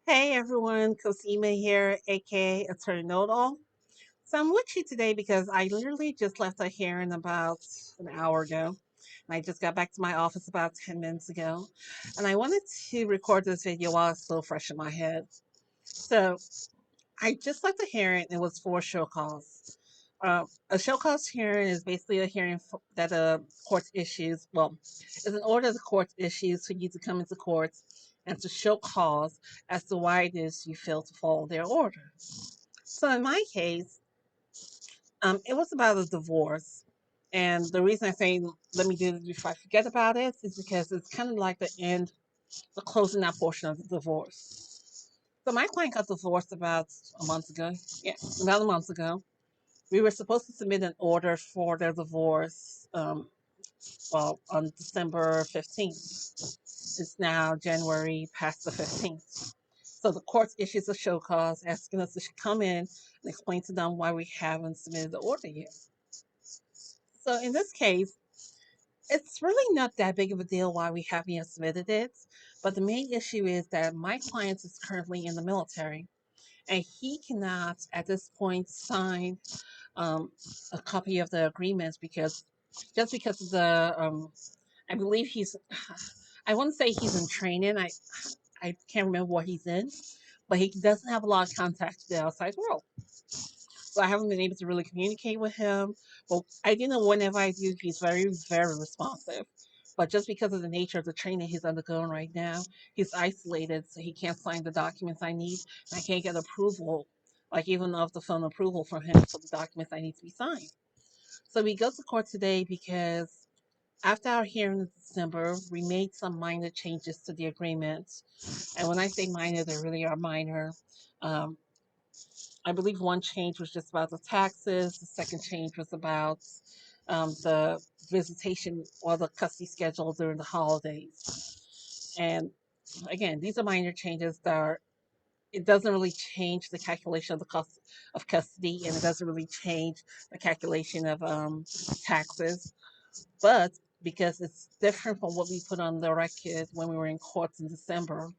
Hey everyone, Kaosy Umeh here, aka Attorney Know It All. So I'm with you today because I literally just left a hearing about an hour ago. And I just got back to my office about 10 minutes ago. And I wanted to record this video while it's still fresh in my head. So I just left a hearing. It was for show cause. A show cause hearing is basically a hearing that a court issues. Well, it's an order the court issues for you to come into court and to show cause as to why it is you fail to follow their order. So in my case, it was about a divorce. And the reason I say let me do this before I forget about it is because it's kind of like the closing out portion of the divorce. So my client got divorced about a month ago. Yeah, about a month ago. We were supposed to submit an order for their divorce, on December 15th. It's now January past the 15th. So the court issues a show cause asking us to come in and explain to them why we haven't submitted the order yet. So in this case, it's really not that big of a deal why we haven't yet submitted it. But the main issue is that my client is currently in the military and he cannot at this point sign um, a copy of the agreement because just because of I believe I want to say he's in training. I can't remember what he's in, but he doesn't have a lot of contact with the outside world. So I haven't been able to really communicate with him. But I do know whenever I do, he's very, very responsive. But just because of the nature of the training he's undergoing right now, he's isolated, so he can't sign the documents I need. And I can't get approval, like even off the phone approval from him for the documents I need to be signed. So we go to court today because after our hearing in December, we made some minor changes to the agreement. And when I say minor, they really are minor. Um, I believe one change was just about the taxes. The second change was about the visitation or the custody schedule during the holidays. And again, these are minor changes that are, it doesn't really change the calculation of the cost of custody, and it doesn't really change the calculation of taxes. But because it's different from what we put on the record when we were in courts in December,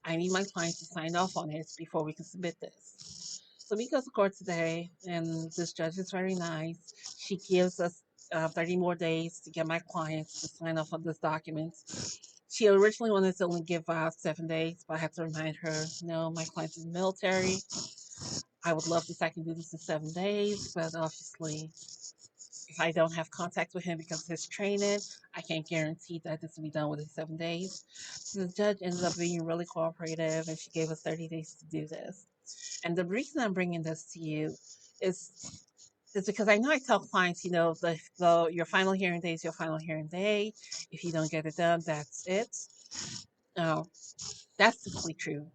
I need my client to sign off on it before we can submit this. So we go to court today, and this judge is very nice. She gives us 30 more days to get my clients to sign off on this document. She originally wanted to only give out 7 days, but I had to remind her, no, my client's in the military. I would love if I can do this in 7 days, but obviously if I don't have contact with him because of his training, I can't guarantee that this will be done within 7 days. So the judge ended up being really cooperative and she gave us 30 days to do this. And the reason I'm bringing this to you is is because I know I tell clients, your final hearing day is your final hearing day. If you don't get it done, that's it. No, that's typically true.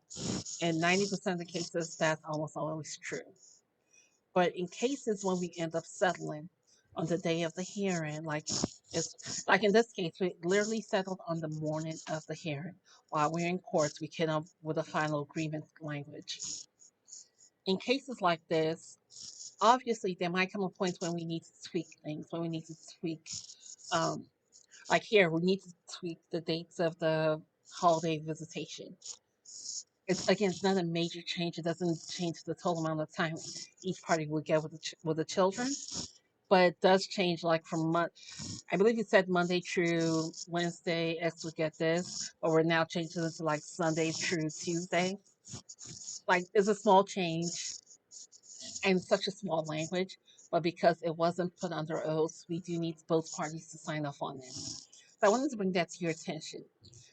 In 90% of the cases, that's almost always true. But in cases when we end up settling on the day of the hearing, it's like in this case, we literally settled on the morning of the hearing. While we're in courts, we came up with a final agreement language. In cases like this, obviously there might come a point when we need to tweak things, when we need to tweak, um, like here, we need to tweak the dates of the holiday visitation. It's not a major change. It doesn't change the total amount of time each party will get with the children, but it does change like from I believe you said Monday through Wednesday X would get this, but we're now changing it to like Sunday through Tuesday. Like it's a small change and such a small language, but because it wasn't put under oath, we do need both parties to sign off on it. So I wanted to bring that to your attention.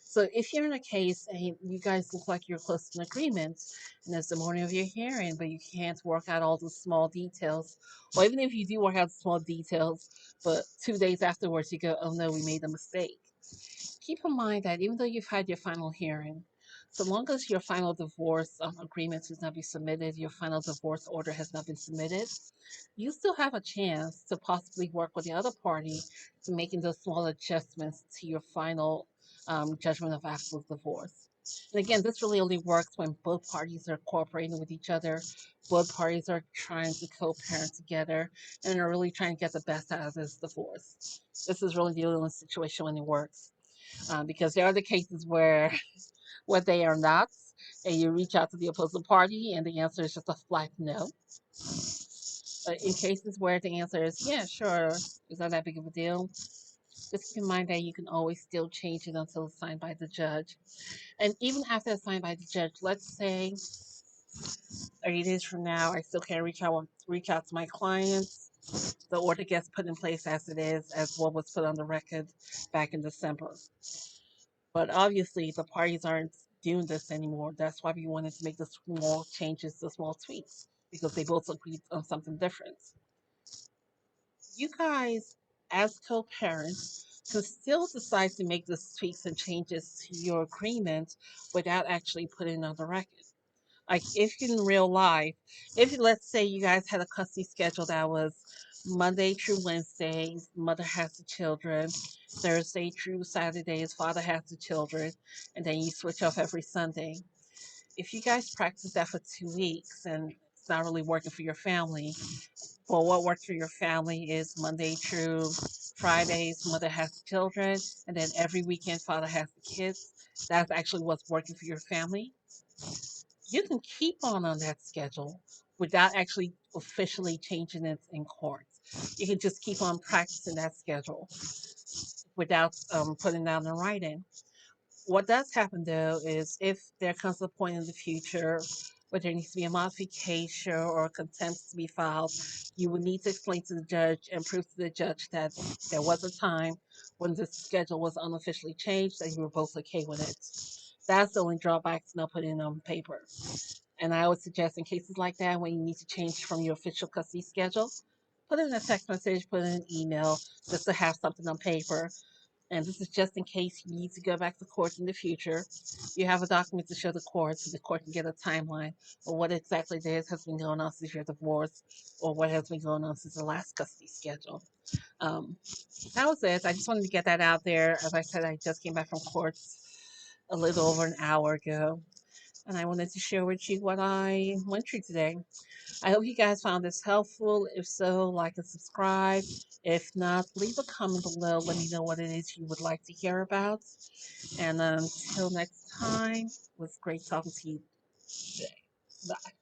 So if you're in a case and you guys look like you're close to an agreement, and it's the morning of your hearing, but you can't work out all the small details, or even if you do work out the small details, but 2 days afterwards you go, oh no, we made a mistake. Keep in mind that even though you've had your final hearing, so long as your final divorce agreement has not been submitted, your final divorce order has not been submitted, you still have a chance to possibly work with the other party to making those small adjustments to your final judgment of absolute divorce. And again, this really only works when both parties are cooperating with each other, both parties are trying to co-parent together, and are really trying to get the best out of this divorce. This is really the only situation when it works, because there are the cases where they are not. and you reach out to the opposing party and the answer is just a flat no. But in cases where the answer is yeah, sure, it's not that big of a deal, just keep in mind that you can always still change it until it's signed by the judge. And even after it's signed by the judge, let's say 30 days from now, I still can't reach out to my clients. The order gets put in place as it is, as what was put on the record back in December. But obviously, the parties aren't doing this anymore. That's why we wanted to make the small changes, the small tweaks, because they both agreed on something different. You guys, as co parents, can still decide to make the tweaks and changes to your agreement without actually putting it on the record. Like if in real life, if let's say you guys had a custody schedule that was Monday through Wednesday, mother has the children, Thursday through Saturdays, father has the children, and then you switch off every Sunday. If you guys practice that for 2 weeks and it's not really working for your family, well, what works for your family is Monday through Fridays, mother has the children, and then every weekend, father has the kids. That's actually what's working for your family. You can keep on that schedule without actually officially changing it in court. You can just keep on practicing that schedule without putting down in writing. What does happen though is if there comes a point in the future where there needs to be a modification or contempt to be filed, you will need to explain to the judge and prove to the judge that there was a time when the schedule was unofficially changed and you were both okay with it. That's the only drawback to not putting it on paper. And I would suggest in cases like that, when you need to change from your official custody schedule, put in a text message, put in an email, just to have something on paper. And this is just in case you need to go back to court in the future. You have a document to show the court so the court can get a timeline of what exactly there has been going on since your divorce or what has been going on since the last custody schedule. Um, that was it. I just wanted to get that out there. As I said, I just came back from court a little over an hour ago and I wanted to share with you what I went through today. I hope you guys found this helpful. If so, like and subscribe. If not, leave a comment below. Let me know what it is you would like to hear about. And until next time, it was great talking to you today. Bye.